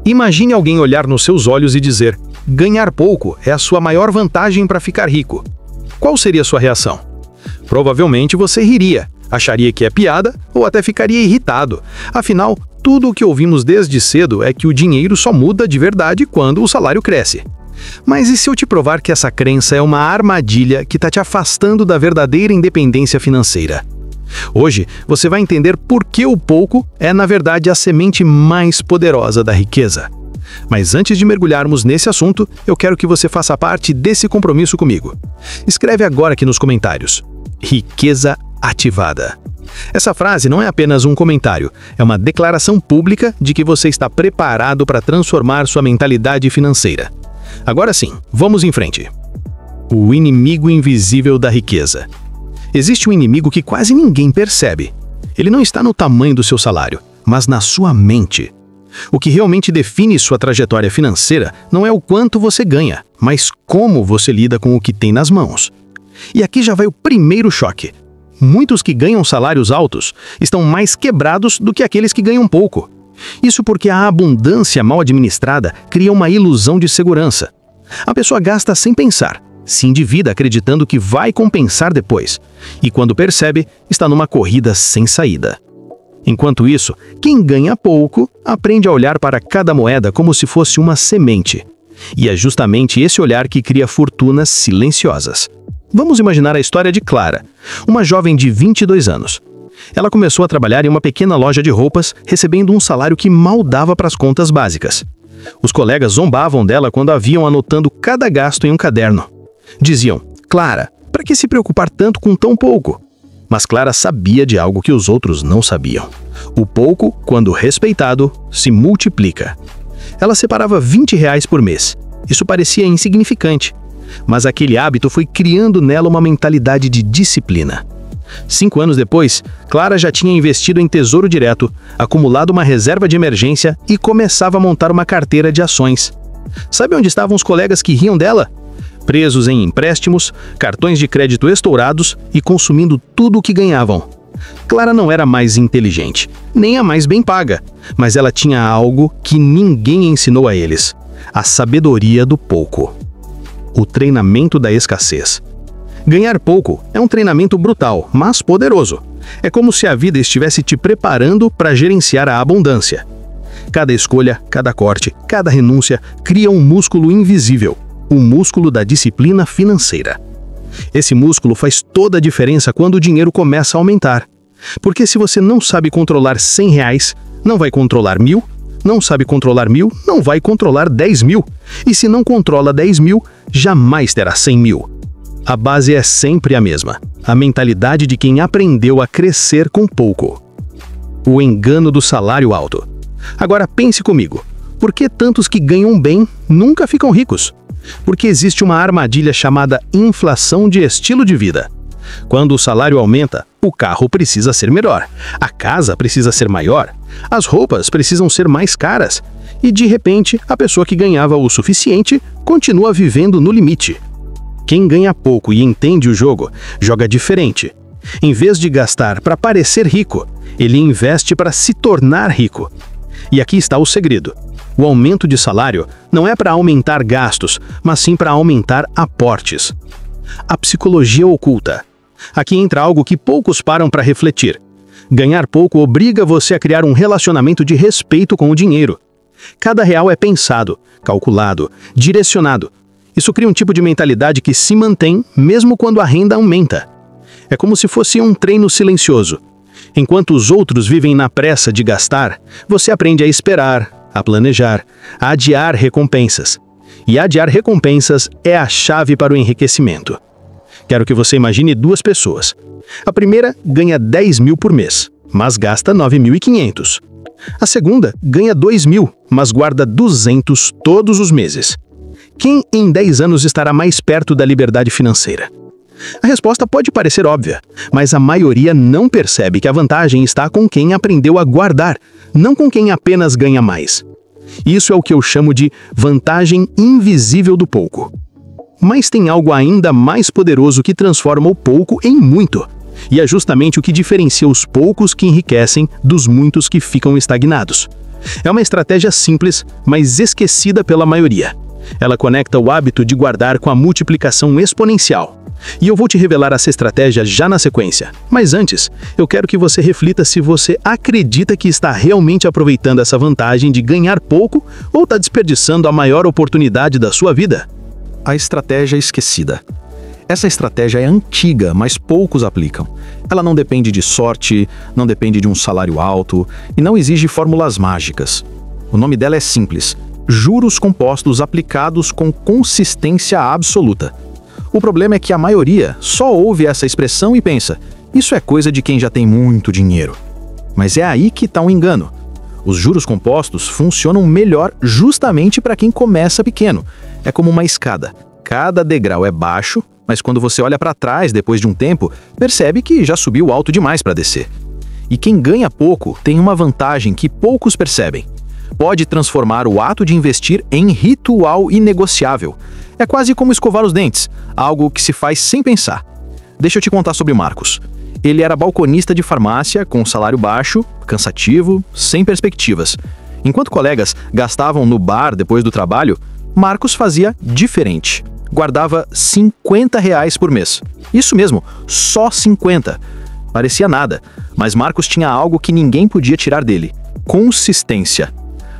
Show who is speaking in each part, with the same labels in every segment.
Speaker 1: Imagine alguém olhar nos seus olhos e dizer: ganhar pouco é a sua maior vantagem para ficar rico. Qual seria a sua reação? Provavelmente você riria, acharia que é piada ou até ficaria irritado. Afinal, tudo o que ouvimos desde cedo é que o dinheiro só muda de verdade quando o salário cresce. Mas e se eu te provar que essa crença é uma armadilha que está te afastando da verdadeira independência financeira? Hoje, você vai entender por que o pouco é, na verdade, a semente mais poderosa da riqueza. Mas antes de mergulharmos nesse assunto, eu quero que você faça parte desse compromisso comigo. Escreve agora aqui nos comentários: riqueza ativada. Essa frase não é apenas um comentário, é uma declaração pública de que você está preparado para transformar sua mentalidade financeira. Agora sim, vamos em frente. O inimigo invisível da riqueza. Existe um inimigo que quase ninguém percebe. Ele não está no tamanho do seu salário, mas na sua mente. O que realmente define sua trajetória financeira não é o quanto você ganha, mas como você lida com o que tem nas mãos. E aqui já vai o primeiro choque. Muitos que ganham salários altos estão mais quebrados do que aqueles que ganham pouco. Isso porque a abundância mal administrada cria uma ilusão de segurança. A pessoa gasta sem pensar, se endivida acreditando que vai compensar depois, e quando percebe, está numa corrida sem saída. Enquanto isso, quem ganha pouco aprende a olhar para cada moeda como se fosse uma semente. E é justamente esse olhar que cria fortunas silenciosas. Vamos imaginar a história de Clara, uma jovem de 22 anos. Ela começou a trabalhar em uma pequena loja de roupas, recebendo um salário que mal dava para as contas básicas. Os colegas zombavam dela quando a viam anotando cada gasto em um caderno. Diziam: Clara, para que se preocupar tanto com tão pouco? Mas Clara sabia de algo que os outros não sabiam. O pouco, quando respeitado, se multiplica. Ela separava R$ 20 por mês. Isso parecia insignificante, mas aquele hábito foi criando nela uma mentalidade de disciplina. 5 anos depois, Clara já tinha investido em tesouro direto, acumulado uma reserva de emergência e começava a montar uma carteira de ações. Sabe onde estavam os colegas que riam dela? Presos em empréstimos, cartões de crédito estourados e consumindo tudo o que ganhavam. Clara não era a mais inteligente, nem a mais bem paga, mas ela tinha algo que ninguém ensinou a eles: a sabedoria do pouco. O treinamento da escassez. Ganhar pouco é um treinamento brutal, mas poderoso. É como se a vida estivesse te preparando para gerenciar a abundância. Cada escolha, cada corte, cada renúncia cria um músculo invisível, o músculo da disciplina financeira. Esse músculo faz toda a diferença quando o dinheiro começa a aumentar. Porque se você não sabe controlar R$ 100, não vai controlar 1.000, não sabe controlar 1.000, não vai controlar 10.000. E se não controla 10.000, jamais terá 100.000. A base é sempre a mesma, a mentalidade de quem aprendeu a crescer com pouco. O engano do salário alto. Agora pense comigo, por que tantos que ganham bem nunca ficam ricos? Porque existe uma armadilha chamada inflação de estilo de vida. Quando o salário aumenta, o carro precisa ser melhor, a casa precisa ser maior, as roupas precisam ser mais caras, e de repente a pessoa que ganhava o suficiente continua vivendo no limite. Quem ganha pouco e entende o jogo, joga diferente. Em vez de gastar para parecer rico, ele investe para se tornar rico. E aqui está o segredo. O aumento de salário não é para aumentar gastos, mas sim para aumentar aportes. A psicologia oculta. Aqui entra algo que poucos param para refletir. Ganhar pouco obriga você a criar um relacionamento de respeito com o dinheiro. Cada real é pensado, calculado, direcionado. Isso cria um tipo de mentalidade que se mantém mesmo quando a renda aumenta. É como se fosse um treino silencioso. Enquanto os outros vivem na pressa de gastar, você aprende a esperar, a planejar, a adiar recompensas. E adiar recompensas é a chave para o enriquecimento. Quero que você imagine 2 pessoas. A primeira ganha 10.000 por mês, mas gasta 9.500. A segunda ganha 2.000, mas guarda 200 todos os meses. Quem em 10 anos estará mais perto da liberdade financeira? A resposta pode parecer óbvia, mas a maioria não percebe que a vantagem está com quem aprendeu a guardar, não com quem apenas ganha mais. Isso é o que eu chamo de vantagem invisível do pouco. Mas tem algo ainda mais poderoso que transforma o pouco em muito. E é justamente o que diferencia os poucos que enriquecem dos muitos que ficam estagnados. É uma estratégia simples, mas esquecida pela maioria. Ela conecta o hábito de guardar com a multiplicação exponencial. E eu vou te revelar essa estratégia já na sequência. Mas antes, eu quero que você reflita se você acredita que está realmente aproveitando essa vantagem de ganhar pouco ou está desperdiçando a maior oportunidade da sua vida.
Speaker 2: A estratégia esquecida. Essa estratégia é antiga, mas poucos aplicam. Ela não depende de sorte, não depende de um salário alto e não exige fórmulas mágicas. O nome dela é simples: juros compostos aplicados com consistência absoluta. O problema é que a maioria só ouve essa expressão e pensa: isso é coisa de quem já tem muito dinheiro. Mas é aí que está um engano. Os juros compostos funcionam melhor justamente para quem começa pequeno. É como uma escada. Cada degrau é baixo, mas quando você olha para trás depois de um tempo, percebe que já subiu alto demais para descer. E quem ganha pouco tem uma vantagem que poucos percebem. Pode transformar o ato de investir em ritual inegociável. É quase como escovar os dentes, algo que se faz sem pensar. Deixa eu te contar sobre o Marcos. Ele era balconista de farmácia, com salário baixo, cansativo, sem perspectivas. Enquanto colegas gastavam no bar depois do trabalho, Marcos fazia diferente. Guardava R$ 50 por mês. Isso mesmo, só 50. Parecia nada, mas Marcos tinha algo que ninguém podia tirar dele: consistência.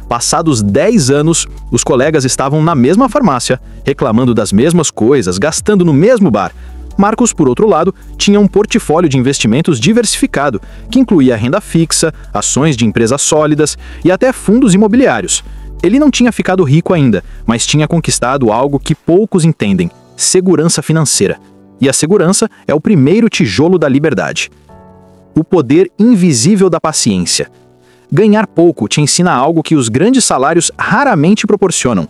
Speaker 2: Passados 10 anos, os colegas estavam na mesma farmácia, reclamando das mesmas coisas, gastando no mesmo bar. Marcos, por outro lado, tinha um portfólio de investimentos diversificado, que incluía renda fixa, ações de empresas sólidas e até fundos imobiliários. Ele não tinha ficado rico ainda, mas tinha conquistado algo que poucos entendem: segurança financeira. E a segurança é o primeiro tijolo da liberdade. O poder invisível da paciência. Ganhar pouco te ensina algo que os grandes salários raramente proporcionam: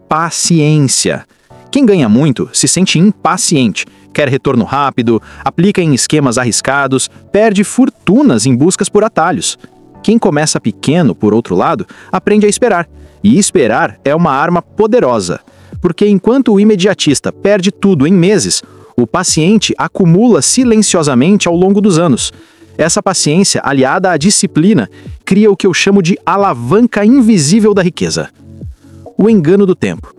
Speaker 2: paciência. Quem ganha muito se sente impaciente, quer retorno rápido, aplica em esquemas arriscados, perde fortunas em buscas por atalhos. Quem começa pequeno, por outro lado, aprende a esperar. E esperar é uma arma poderosa, porque enquanto o imediatista perde tudo em meses, o paciente acumula silenciosamente ao longo dos anos. Essa paciência, aliada à disciplina, cria o que eu chamo de alavanca invisível da riqueza. O engano do tempo.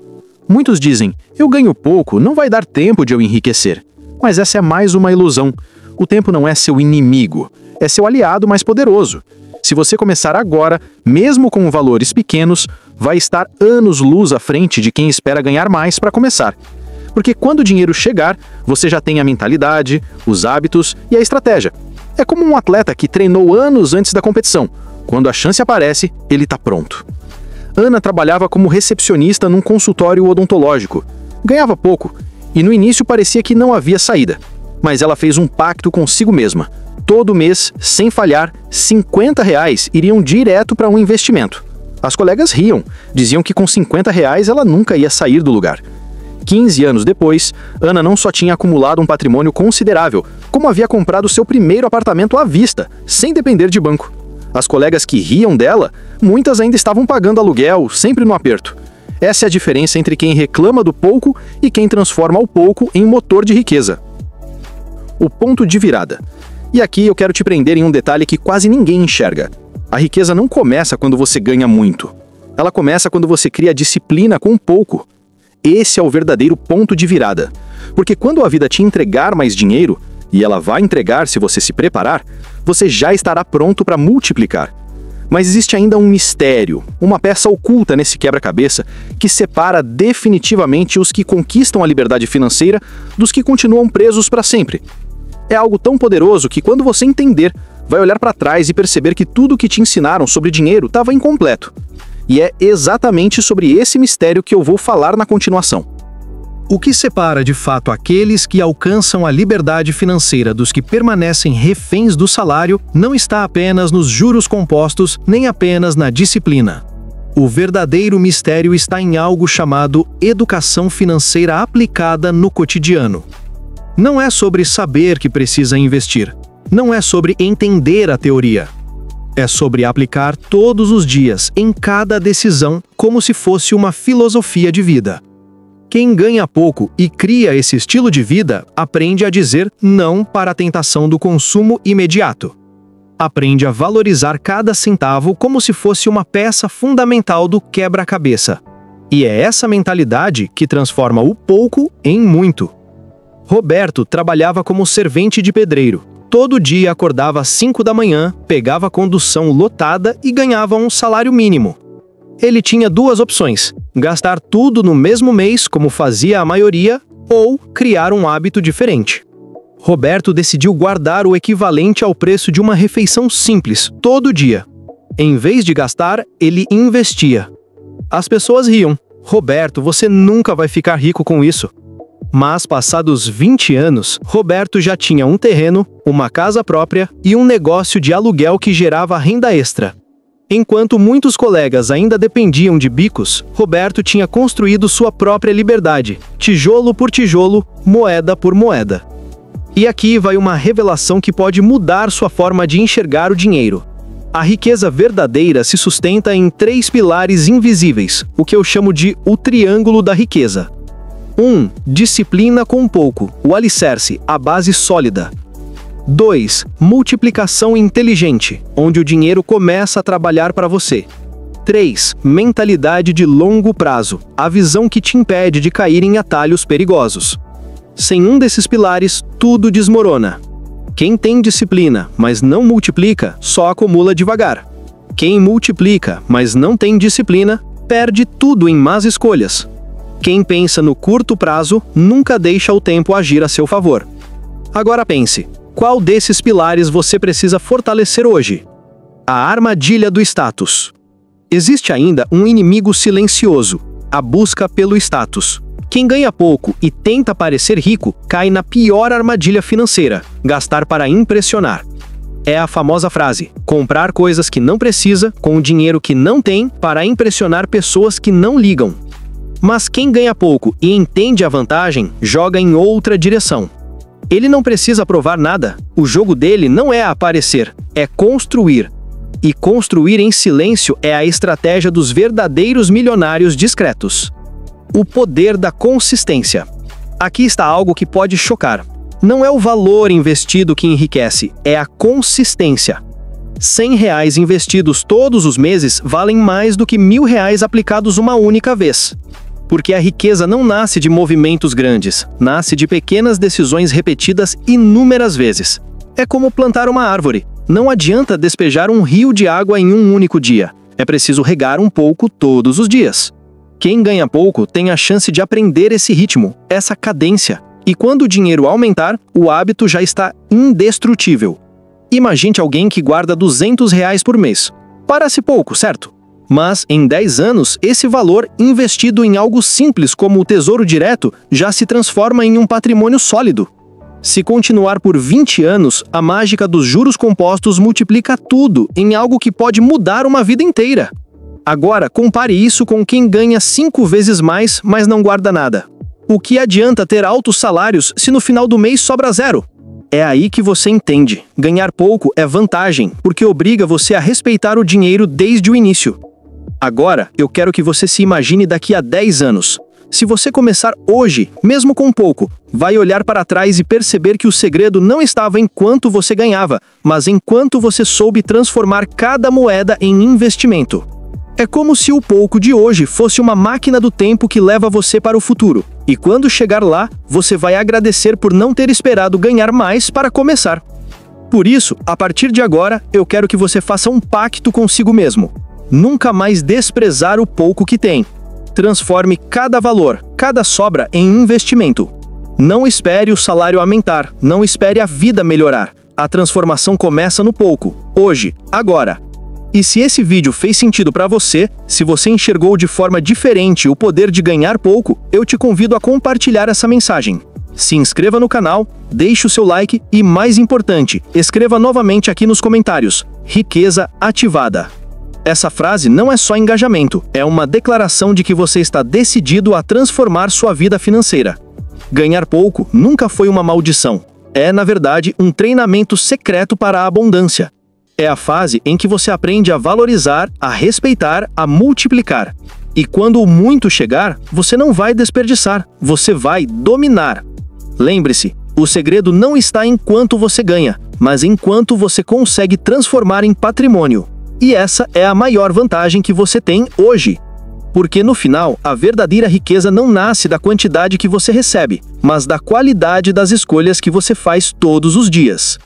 Speaker 2: Muitos dizem: eu ganho pouco, não vai dar tempo de eu enriquecer. Mas essa é mais uma ilusão. O tempo não é seu inimigo, é seu aliado mais poderoso. Se você começar agora, mesmo com valores pequenos, vai estar anos-luz à frente de quem espera ganhar mais para começar. Porque quando o dinheiro chegar, você já tem a mentalidade, os hábitos e a estratégia. É como um atleta que treinou anos antes da competição. Quando a chance aparece, ele está pronto. Ana trabalhava como recepcionista num consultório odontológico. Ganhava pouco, e no início parecia que não havia saída. Mas ela fez um pacto consigo mesma. Todo mês, sem falhar, R$ 50 iriam direto para um investimento. As colegas riam, diziam que com R$ 50 ela nunca ia sair do lugar. 15 anos depois, Ana não só tinha acumulado um patrimônio considerável, como havia comprado seu primeiro apartamento à vista, sem depender de banco. As colegas que riam dela, muitas ainda estavam pagando aluguel, sempre no aperto. Essa é a diferença entre quem reclama do pouco e quem transforma o pouco em motor de riqueza. O ponto de virada. E aqui eu quero te prender em um detalhe que quase ninguém enxerga. A riqueza não começa quando você ganha muito. Ela começa quando você cria disciplina com pouco. Esse é o verdadeiro ponto de virada. Porque quando a vida te entregar mais dinheiro, e ela vai entregar se você se preparar, você já estará pronto para multiplicar. Mas existe ainda um mistério, uma peça oculta nesse quebra-cabeça que separa definitivamente os que conquistam a liberdade financeira dos que continuam presos para sempre. É algo tão poderoso que quando você entender, vai olhar para trás e perceber que tudo o que te ensinaram sobre dinheiro estava incompleto. E é exatamente sobre esse mistério que eu vou falar na continuação. O que separa de fato aqueles que alcançam a liberdade financeira dos que permanecem reféns do salário não está apenas nos juros compostos, nem apenas na disciplina. O verdadeiro mistério está em algo chamado educação financeira aplicada no cotidiano. Não é sobre saber que precisa investir. Não é sobre entender a teoria. É sobre aplicar todos os dias, em cada decisão, como se fosse uma filosofia de vida. Quem ganha pouco e cria esse estilo de vida aprende a dizer não para a tentação do consumo imediato.
Speaker 3: Aprende a valorizar cada centavo como se fosse uma peça fundamental do quebra-cabeça. E é essa mentalidade que transforma o pouco em muito. Roberto trabalhava como servente de pedreiro. Todo dia acordava às 5 da manhã, pegava a condução lotada e ganhava um salário mínimo. Ele tinha duas opções: gastar tudo no mesmo mês, como fazia a maioria, ou criar um hábito diferente. Roberto decidiu guardar o equivalente ao preço de uma refeição simples, todo dia. Em vez de gastar, ele investia. As pessoas riam. Roberto, você nunca vai ficar rico com isso. Mas, passados 20 anos, Roberto já tinha um terreno, uma casa própria e um negócio de aluguel que gerava renda extra. Enquanto muitos colegas ainda dependiam de bicos, Roberto tinha construído sua própria liberdade, tijolo por tijolo, moeda por moeda. E aqui vai uma revelação que pode mudar sua forma de enxergar o dinheiro. A riqueza verdadeira se sustenta em 3 pilares invisíveis, o que eu chamo de o triângulo da riqueza. 1. Disciplina com pouco, o alicerce, a base sólida. 2. Multiplicação inteligente, onde o dinheiro começa a trabalhar para você. 3. Mentalidade de longo prazo, a visão que te impede de cair em atalhos perigosos. Sem um desses pilares, tudo desmorona. Quem tem disciplina, mas não multiplica, só acumula devagar. Quem multiplica, mas não tem disciplina, perde tudo em más escolhas. Quem pensa no curto prazo, nunca deixa o tempo agir a seu favor. Agora pense, qual desses pilares você precisa fortalecer hoje? A armadilha do status. Existe ainda um inimigo silencioso, a busca pelo status. Quem ganha pouco e tenta parecer rico cai na pior armadilha financeira: gastar para impressionar. É a famosa frase: comprar coisas que não precisa com o dinheiro que não tem para impressionar pessoas que não ligam. Mas quem ganha pouco e entende a vantagem, joga em outra direção. Ele não precisa provar nada, o jogo dele não é aparecer, é construir. E construir em silêncio é a estratégia dos verdadeiros milionários discretos. O poder da consistência. Aqui está algo que pode chocar. Não é o valor investido que enriquece, é a consistência. R$100 investidos todos os meses valem mais do que R$1.000 aplicados uma única vez. Porque a riqueza não nasce de movimentos grandes, nasce de pequenas decisões repetidas inúmeras vezes. É como plantar uma árvore. Não adianta despejar um rio de água em um único dia. É preciso regar um pouco todos os dias. Quem ganha pouco tem a chance de aprender esse ritmo, essa cadência. E quando o dinheiro aumentar, o hábito já está indestrutível. Imagine alguém que guarda R$200 por mês. Parece pouco, certo? Mas, em 10 anos, esse valor, investido em algo simples como o Tesouro Direto, já se transforma em um patrimônio sólido. Se continuar por 20 anos, a mágica dos juros compostos multiplica tudo em algo que pode mudar uma vida inteira. Agora, compare isso com quem ganha 5 vezes mais, mas não guarda nada. O que adianta ter altos salários se no final do mês sobra zero? É aí que você entende. Ganhar pouco é vantagem, porque obriga você a respeitar o dinheiro desde o início. Agora, eu quero que você se imagine daqui a 10 anos. Se você começar hoje, mesmo com pouco, vai olhar para trás e perceber que o segredo não estava em quanto você ganhava, mas em quanto você soube transformar cada moeda em investimento. É como se o pouco de hoje fosse uma máquina do tempo que leva você para o futuro. E quando chegar lá, você vai agradecer por não ter esperado ganhar mais para começar. Por isso, a partir de agora, eu quero que você faça um pacto consigo mesmo. Nunca mais desprezar o pouco que tem. Transforme cada valor, cada sobra em investimento. Não espere o salário aumentar, não espere a vida melhorar. A transformação começa no pouco, hoje, agora. E se esse vídeo fez sentido para você, se você enxergou de forma diferente o poder de ganhar pouco, eu te convido a compartilhar essa mensagem. Se inscreva no canal, deixe o seu like e, mais importante, escreva novamente aqui nos comentários: riqueza ativada. Essa frase não é só engajamento, é uma declaração de que você está decidido a transformar sua vida financeira. Ganhar pouco nunca foi uma maldição. É, na verdade, um treinamento secreto para a abundância. É a fase em que você aprende a valorizar, a respeitar, a multiplicar. E quando o muito chegar, você não vai desperdiçar, você vai dominar. Lembre-se, o segredo não está em quanto você ganha, mas enquanto você consegue transformar em patrimônio. E essa é a maior vantagem que você tem hoje. Porque no final, a verdadeira riqueza não nasce da quantidade que você recebe, mas da qualidade das escolhas que você faz todos os dias.